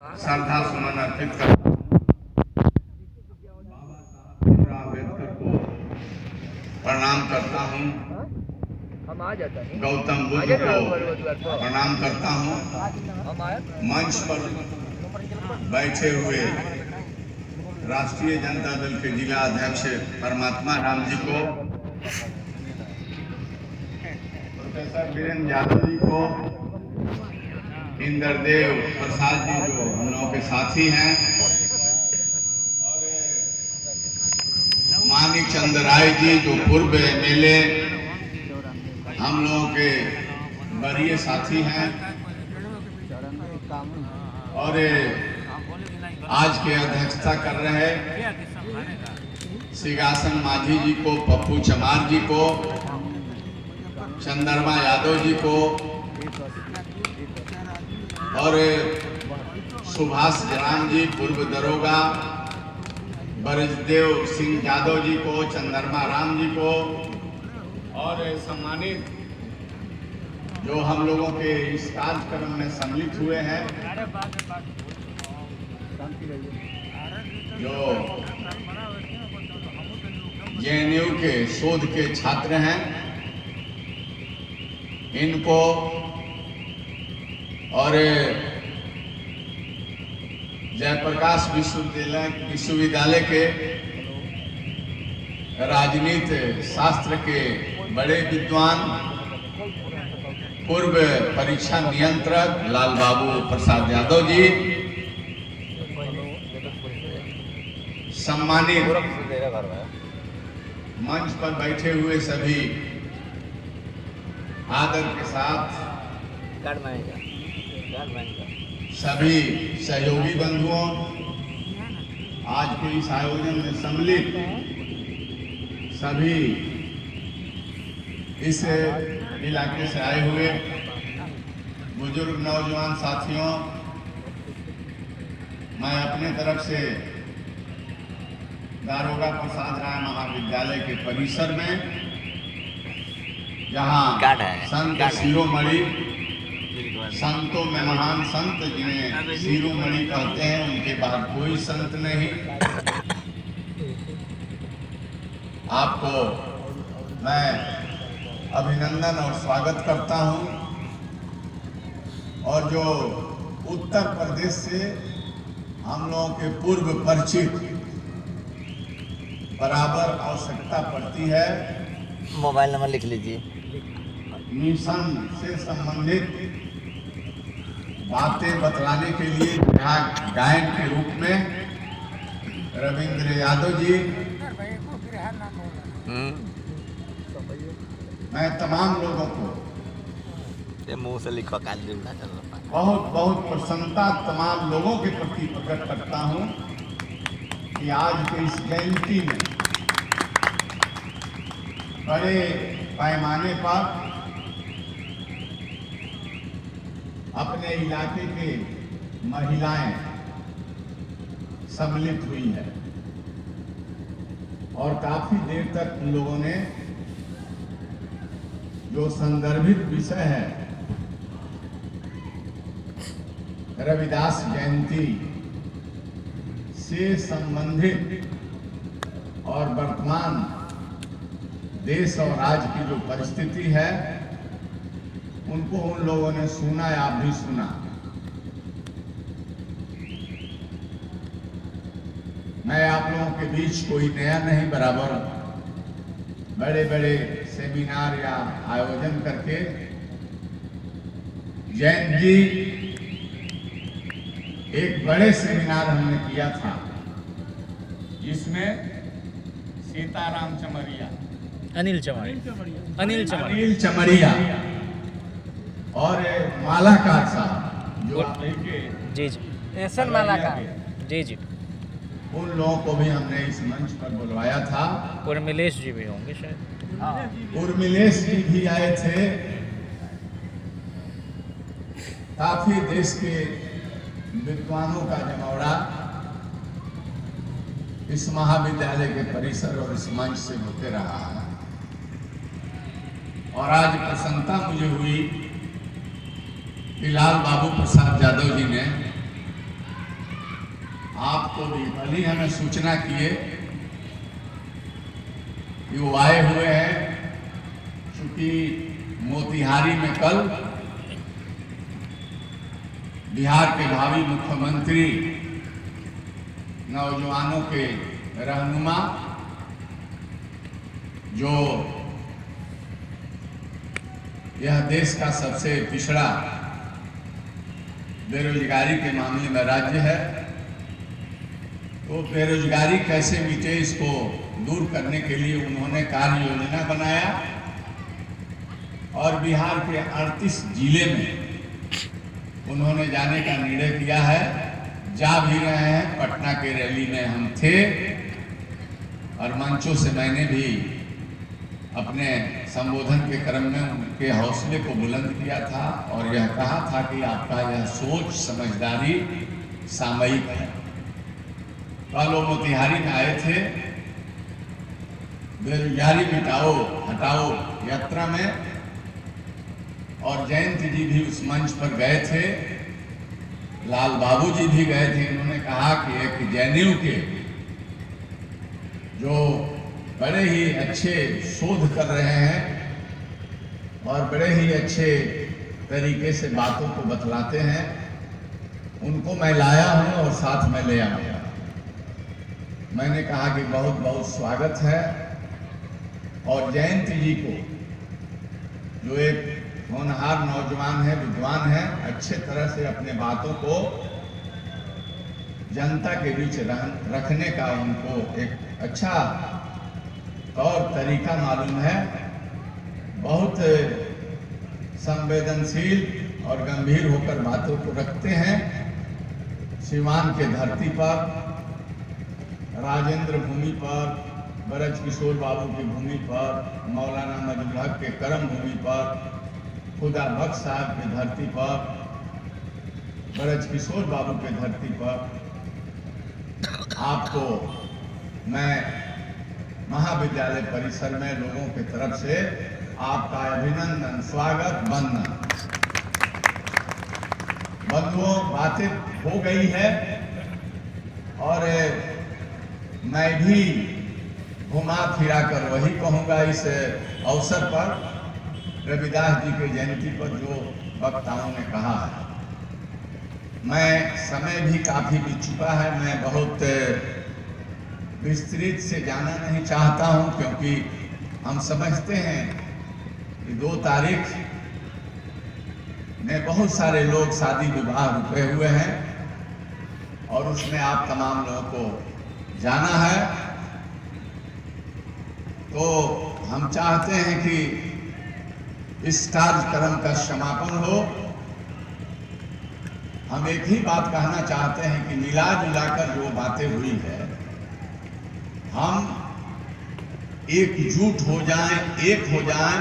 श्रद्धा सुमन अर्पित करता हूँ। बाबा साहब भीमराव अम्बेडकर को प्रणाम करता हूँ। गौतम बुद्ध को प्रणाम करता हूँ। मंच पर बैठे हुए राष्ट्रीय जनता दल के जिला अध्यक्ष परमात्मा राम जी को, प्रोफेसर वीरेंद्र यादव जी को, इंद्रदेव प्रसाद जी जो हम लोगों के साथी हैं, और मानिक चंद्र राय जी जो पूर्व एमएलए हम लोगों के वरीय साथी हैं, और आज के अध्यक्षता कर रहे सिंहासन माझी जी को, पप्पू चमार जी को, चंद्रमा यादव जी को, और सुभाष जराम जी पूर्व दरोगा, ब्रजदेव सिंह यादव जी को, चंद्रमा राम जी को, और सम्मानित जो हम लोगों के इस कार्यक्रम में सम्मिलित हुए हैं, जो जेएनयू के शोध के छात्र हैं, इनको, और जयप्रकाश विश्वविद्यालय के राजनीति शास्त्र के बड़े विद्वान, पूर्व परीक्षा नियंत्रक लाल बाबू प्रसाद यादव जी, सम्मानित मंच पर बैठे हुए सभी आदर के साथ सभी सहयोगी बंधुओं, आज के इस आयोजन में सम्मिलित सभी इस इलाके से आए हुए बुजुर्ग नौजवान साथियों, मैं अपने तरफ से दारोगा प्रसाद राय महाविद्यालय के परिसर में, जहाँ संत शिरोमणि, संतों में महान संत जिन्हें शिरोमणि कहते हैं, उनके बाद कोई संत नहीं, आपको मैं अभिनंदन और स्वागत करता हूं। और जो उत्तर प्रदेश से हम लोगों के पूर्व परिचित बराबर आवश्यकता पड़ती है, मोबाइल नंबर लिख लीजिए। मिशन से संबंधित बातें बतलाने के लिए गायक के रूप में रविंद्र यादव जी, मैं तमाम लोगों को मुंह से लिखो बहुत बहुत प्रसन्नता तमाम लोगों के प्रति प्रकट करता हूं कि आज के इस जयंती में बड़े पैमाने पर अपने इलाके के महिलाएं सम्मिलित हुई है, और काफी देर तक उन लोगों ने जो संदर्भित विषय है रविदास जयंती से संबंधित और वर्तमान देश और राज्य की जो परिस्थिति है, उनको उन लोगों ने सुना या भी सुना। मैं आप लोगों के बीच कोई नया नहीं, बराबर बड़े बड़े सेमिनार या आयोजन करके जैन जी एक बड़े सेमिनार हमने किया था, जिसमें सीताराम चमरिया, अनिल चमरिया और मालाकार साहब जो जी एसन मालाकार जी उन लोगों को भी हमने इस मंच पर बुलवाया था। उर्मिलेश जी भी होंगे शायद। उर्मिलेश जी भी आए थे। काफी देश के विद्वानों का जमावड़ा इस महाविद्यालय के परिसर और इस मंच से होते रहा है, और आज प्रसन्नता मुझे हुई कि लाल बाबू प्रसाद यादव जी ने आप तो भी कल ही हमें सूचना किए कि वो आए हुए हैं, क्योंकि मोतिहारी में कल बिहार के भावी मुख्यमंत्री, नौजवानों के रहनुमा, जो यह देश का सबसे पिछड़ा बेरोजगारी के मामले में राज्य है, तो बेरोजगारी कैसे मिटे इसको दूर करने के लिए उन्होंने कार्य योजना बनाया और बिहार के 38 जिले में उन्होंने जाने का निर्णय किया है। जा भी रहे हैं। पटना के रैली में हम थे और मंचों से मैंने भी अपने संबोधन के क्रम में उनके हौसले को बुलंद किया था और यह कहा था कि आपका यह सोच समझदारी सामयिक है। कल वो मोतिहारी में आए थे बेरोजगारी मिटाओ हटाओ यात्रा में, और जयंत जी भी उस मंच पर गए थे, लाल बाबू जी भी गए थे। इन्होंने कहा कि एक जैनयू के जो बड़े ही अच्छे शोध कर रहे हैं और बड़े ही अच्छे तरीके से बातों को बतलाते हैं, उनको मैं लाया हूं और साथ में ले आया। मैंने कहा कि बहुत बहुत स्वागत है। और जयंत जी को, जो एक होनहार नौजवान है, विद्वान है, अच्छे तरह से अपने बातों को जनता के बीच रखने का उनको एक अच्छा तौर तरीका मालूम है। बहुत संवेदनशील और गंभीर होकर बातों को रखते हैं। सीवान के धरती पर, राजेंद्र भूमि पर, ब्रज किशोर बाबू की भूमि पर, मौलाना मजहर हक के कर्म भूमि पर, खुदा बख्श साहब की धरती पर, ब्रज किशोर बाबू के धरती पर आपको मैं महाविद्यालय परिसर में लोगों की तरफ से आपका अभिनंदन, स्वागत, वंदन। बंधुओं, बातें हो गई है और मैं भी घुमा फिरा कर वही कहूँगा इस अवसर पर, रविदास जी के जयंती पर जो वक्ताओं ने कहा है। मैं समय भी काफ़ी बीत चुका है, मैं बहुत विस्तृत से जाना नहीं चाहता हूं, क्योंकि हम समझते हैं कि 2 तारीख में बहुत सारे लोग शादी विवाह रुके हुए हैं और उसमें आप तमाम लोगों को जाना है। तो हम चाहते हैं कि इस कार्यक्रम का समापन हो। हम एक ही बात कहना चाहते हैं कि मिला जुलाकर जो बातें हुई है, हम एकजुट हो जाएं, एक हो जाएं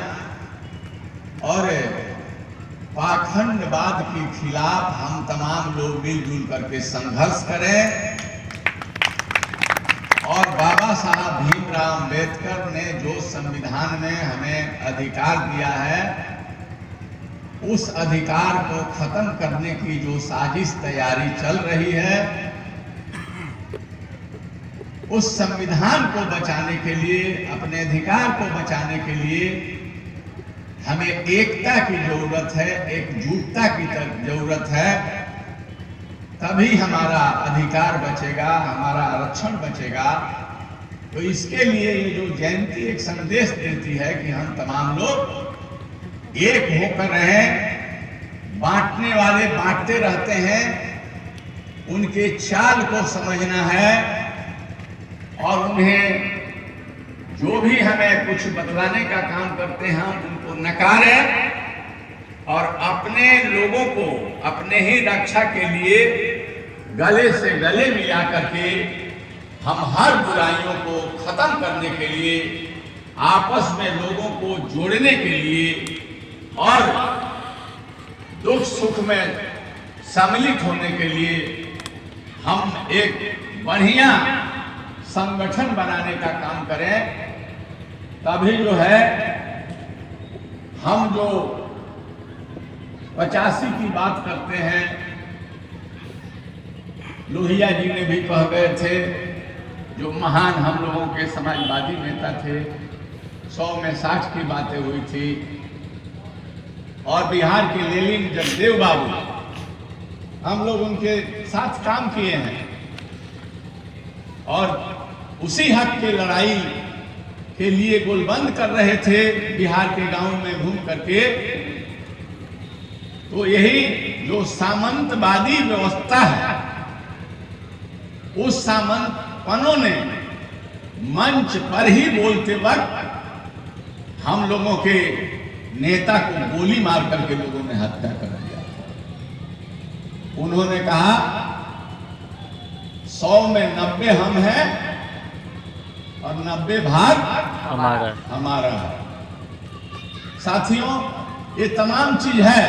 और पाखंडवाद के खिलाफ हम तमाम लोग मिलजुल करके संघर्ष करें। और बाबा साहब भीमराव अम्बेडकर ने जो संविधान में हमें अधिकार दिया है, उस अधिकार को खत्म करने की जो साजिश तैयारी चल रही है, उस संविधान को बचाने के लिए, अपने अधिकार को बचाने के लिए हमें एकता की जरूरत है, एकजुटता की जरूरत है। तभी हमारा अधिकार बचेगा, हमारा आरक्षण बचेगा। तो इसके लिए ये जो जयंती एक संदेश देती है कि हम तमाम लोग एक होकर रहें। बांटने वाले बांटते रहते हैं, उनके चाल को समझना है और उन्हें जो भी हमें कुछ बतलाने का काम करते हैं उनको नकारें और अपने लोगों को अपने ही रक्षा के लिए गले से गले मिला करके हम हर बुराइयों को खत्म करने के लिए, आपस में लोगों को जोड़ने के लिए और दुख सुख में सम्मिलित होने के लिए हम एक बढ़िया संगठन बनाने का काम करें। तभी जो है हम जो 85 की बात करते हैं, लोहिया जी ने भी कह गए थे, जो महान हम लोगों के समाजवादी नेता थे, 100 में 60 की बातें हुई थी। और बिहार के लेलिन जगदेव बाबू, हम लोग उनके साथ काम किए हैं और उसी हक की लड़ाई के लिए गोलबंद कर रहे थे बिहार के गांव में घूम करके। तो यही जो सामंतवादी व्यवस्था है, उस सामंतपनों ने मंच पर ही बोलते वक्त हम लोगों के नेता को गोली मार करके लोगों ने हत्या कर दिया। उन्होंने कहा 100 में 90 हम हैं और 90 भाग हमारा है। साथियों, ये तमाम चीज है,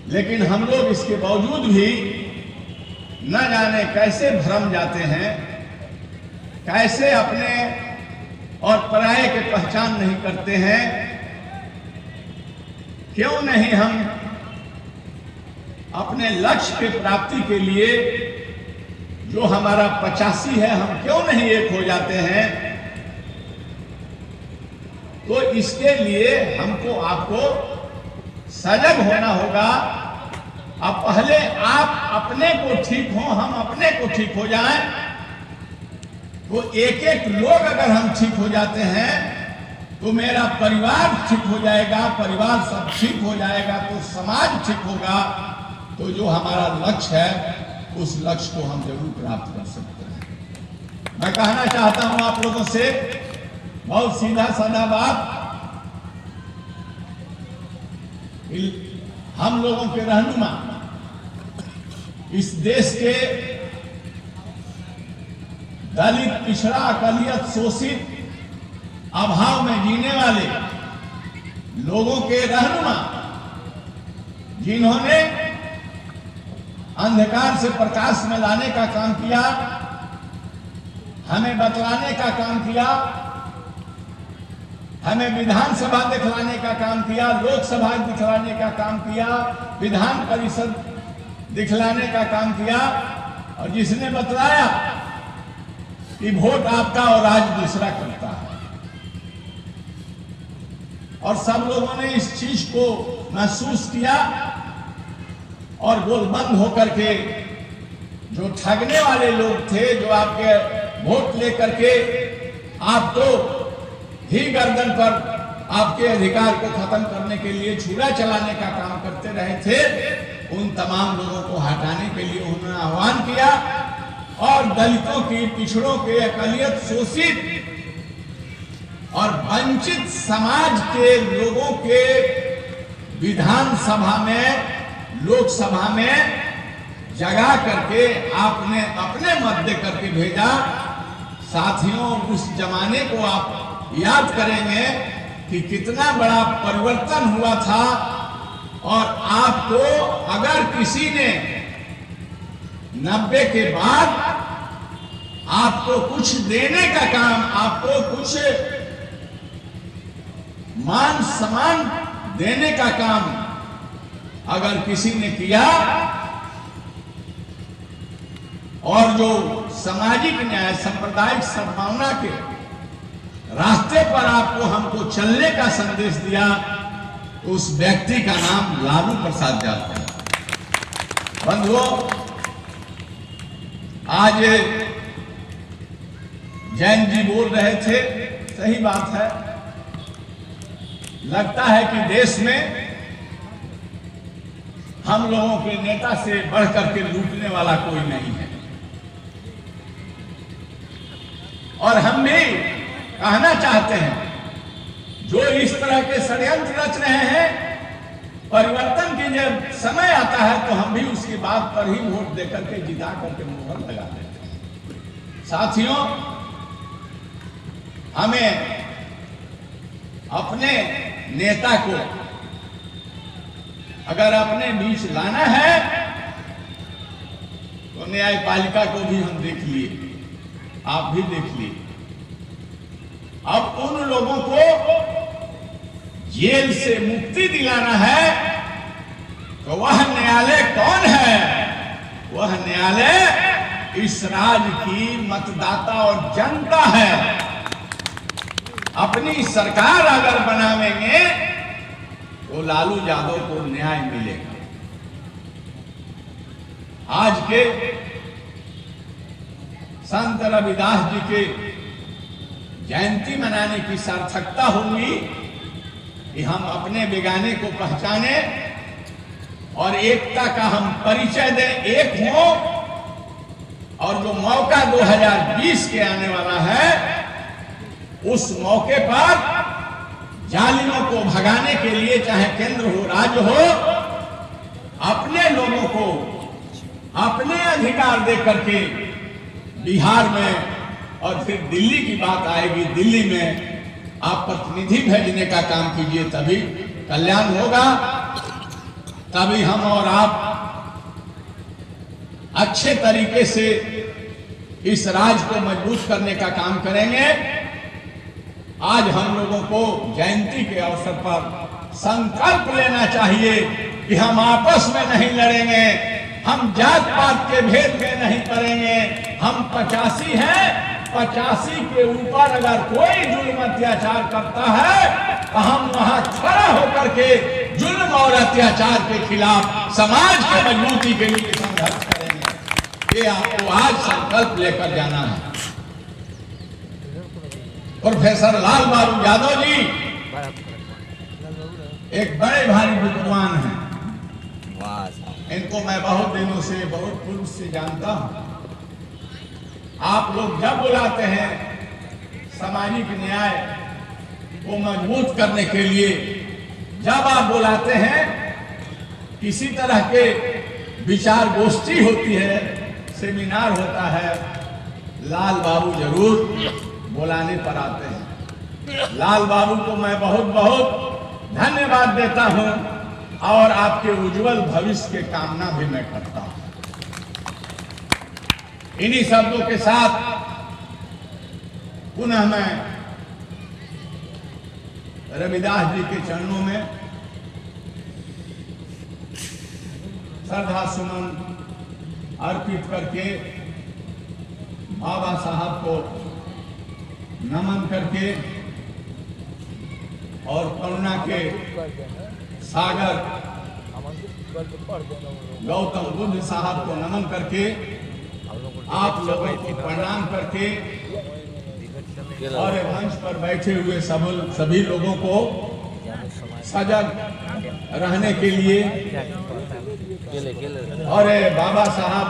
लेकिन हम लोग इसके बावजूद भी न जाने कैसे भ्रम जाते हैं, कैसे अपने और पराये के पहचान नहीं करते हैं। क्यों नहीं हम अपने लक्ष्य के प्राप्ति के लिए, जो हमारा 85 है, हम क्यों नहीं एक हो जाते हैं। तो इसके लिए हमको आपको सजग होना होगा। अब पहले आप अपने को ठीक हो, हम अपने को ठीक हो जाएं। तो एक एक लोग अगर हम ठीक हो जाते हैं तो मेरा परिवार ठीक हो जाएगा, परिवार सब ठीक हो जाएगा तो समाज ठीक होगा। तो जो हमारा लक्ष्य है, उस लक्ष्य को हम जरूर प्राप्त कर सकते हैं। मैं कहना चाहता हूं आप लोगों से बहुत सीधा साधा बात, हम लोगों के रहनुमा, इस देश के दलित, पिछड़ा, अकलियत, शोषित, अभाव में जीने वाले लोगों के रहनुमा, जिन्होंने अंधकार से प्रकाश में लाने का काम किया, हमें बतलाने का काम किया, हमें विधानसभा दिखलाने का काम किया, लोकसभा दिखलाने का काम किया, विधान परिषद दिखलाने का काम किया, और जिसने बतलाया कि वोट आपका और राज दूसरा करता है। और सब लोगों ने इस चीज को महसूस किया और गोलबंद होकर के जो ठगने वाले लोग थे, जो आपके वोट लेकर के आपको ही गर्दन पर आपके अधिकार को खत्म करने के लिए छुरा चलाने का काम करते रहे थे, उन तमाम लोगों को हटाने के लिए उन्होंने आह्वान किया और दलितों की, पिछड़ों के, अकलियत, शोषित और वंचित समाज के लोगों के विधानसभा में, लोकसभा में जगा करके आपने अपने मत दे करके भेजा। साथियों, उस जमाने को आप याद करेंगे कि कितना बड़ा परिवर्तन हुआ था। और आपको अगर किसी ने 90 के बाद आपको कुछ देने का काम, आपको कुछ मान सम्मान देने का काम अगर किसी ने किया, और जो सामाजिक न्याय, सांप्रदायिक सद्भावना के रास्ते पर आपको, हमको चलने का संदेश दिया, तो उस व्यक्ति का नाम लालू प्रसाद यादव है। बंधुओं, आज जैन जी बोल रहे थे, सही बात है। लगता है कि देश में हम लोगों के नेता से बढ़कर के लूटने वाला कोई नहीं है। और हम भी कहना चाहते हैं, जो इस तरह के षड्यंत्र रच रहे हैं, परिवर्तन की जब समय आता है तो हम भी उसकी बात पर ही वोट देकर के जिता करके मुहर लगा देते हैं। साथियों, हमें अपने नेता को अगर अपने बीच लाना है तो न्यायपालिका को भी हम देख लिए, आप भी देख लिए। अब उन लोगों को जेल से मुक्ति दिलाना है तो वह न्यायालय कौन है, वह न्यायालय इस राज्य की मतदाता और जनता है। अपनी सरकार अगर बनावेंगे तो लालू यादव को न्याय मिलेगा। आज के संत रविदास जी के जयंती मनाने की सार्थकता होगी कि हम अपने बेगाने को पहचाने और एकता का हम परिचय दें, एक हो। और जो मौका 2020 के आने वाला है, उस मौके पर जालिमों को भगाने के लिए, चाहे केंद्र हो राज्य हो, अपने लोगों को अपने अधिकार दे करके बिहार में, और फिर दिल्ली की बात आएगी, दिल्ली में आप प्रतिनिधि भेजने का काम कीजिए, तभी कल्याण होगा। तभी हम और आप अच्छे तरीके से इस राज्य को मजबूत करने का काम करेंगे। आज हम लोगों को जयंती के अवसर पर संकल्प लेना चाहिए कि हम आपस में नहीं लड़ेंगे, हम जात पात के भेद में नहीं करेंगे। हम 85 हैं, 85 के ऊपर अगर कोई जुल्म अत्याचार करता है तो हम वहां खड़ा होकर के जुल्म और अत्याचार के खिलाफ समाज की मजबूती के लिए संघर्ष करेंगे। ये आपको आज संकल्प लेकर जाना है। प्रोफेसर लाल बहादुर यादव जी एक बड़े भारी विद्वान हैं। इनको मैं बहुत दिनों से, बहुत पूर्व से जानता हूं। आप लोग जब बुलाते हैं सामाजिक न्याय को मजबूत करने के लिए, जब आप बुलाते हैं, किसी तरह के विचार गोष्ठी होती है, सेमिनार होता है, लाल बाबू जरूर बुलाने पर आते हैं। लाल बाबू को मैं बहुत बहुत धन्यवाद देता हूं और आपके उज्जवल भविष्य की कामना भी मैं करता हूं। इन्हीं शब्दों के साथ पुनः मैं रविदास जी के चरणों में श्रद्धा सुमन अर्पित करके, बाबा साहब को नमन करके और करुणा के सागर गौतम बुद्ध साहब को नमन करके, आप लोगों को प्रणाम करके और मंच पर बैठे हुए सभी लोगों को सजग रहने के लिए और बाबा साहब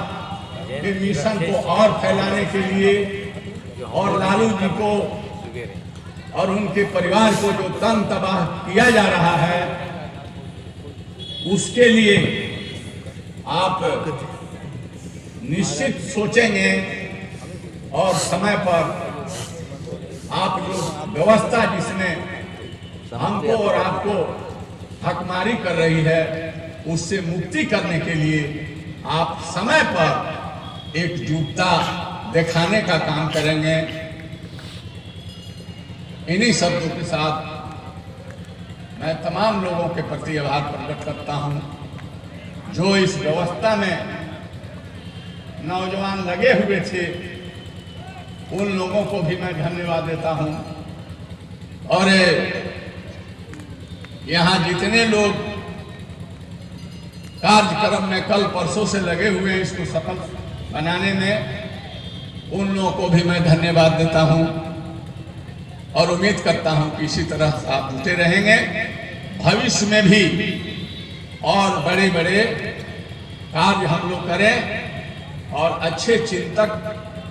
के मिशन को और फैलाने के लिए और लालू जी को और उनके परिवार को जो तन तबाह किया जा रहा है, उसके लिए आप निश्चित सोचेंगे और समय पर आप जो व्यवस्था जिसमें हमको और आपको हकमारी कर रही है, उससे मुक्ति करने के लिए आप समय पर एकजुटता दिखाने का काम करेंगे। इन्हीं शब्दों के साथ मैं तमाम लोगों के प्रति आभार प्रकट करता हूं, जो इस व्यवस्था में नौजवान लगे हुए थे। उन लोगों को भी मैं धन्यवाद देता हूं। और यहाँ जितने लोग कार्यक्रम में कल परसों से लगे हुए हैं इसको सफल बनाने में, उन लोगों को भी मैं धन्यवाद देता हूं और उम्मीद करता हूं कि इसी तरह आप जुटे रहेंगे। भविष्य में भी और बड़े बड़े कार्य हम लोग करें और अच्छे चिंतक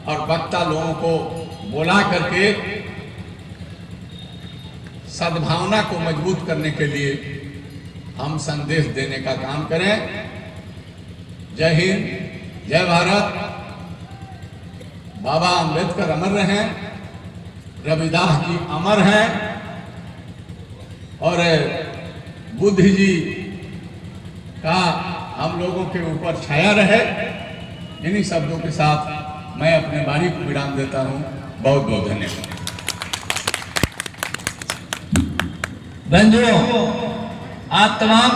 और वक्ता लोगों को बुला करके सद्भावना को मजबूत करने के लिए हम संदेश देने का काम करें। जय हिंद, जय भारत। बाबा अम्बेडकर अमर रहे, रविदास जी अमर हैं और बुद्ध जी का हम लोगों के ऊपर छाया रहे। इन्हीं शब्दों के साथ मैं अपने वाणी को विराम देता हूं। बहुत बहुत धन्यवाद। बंधुओं, आप तमाम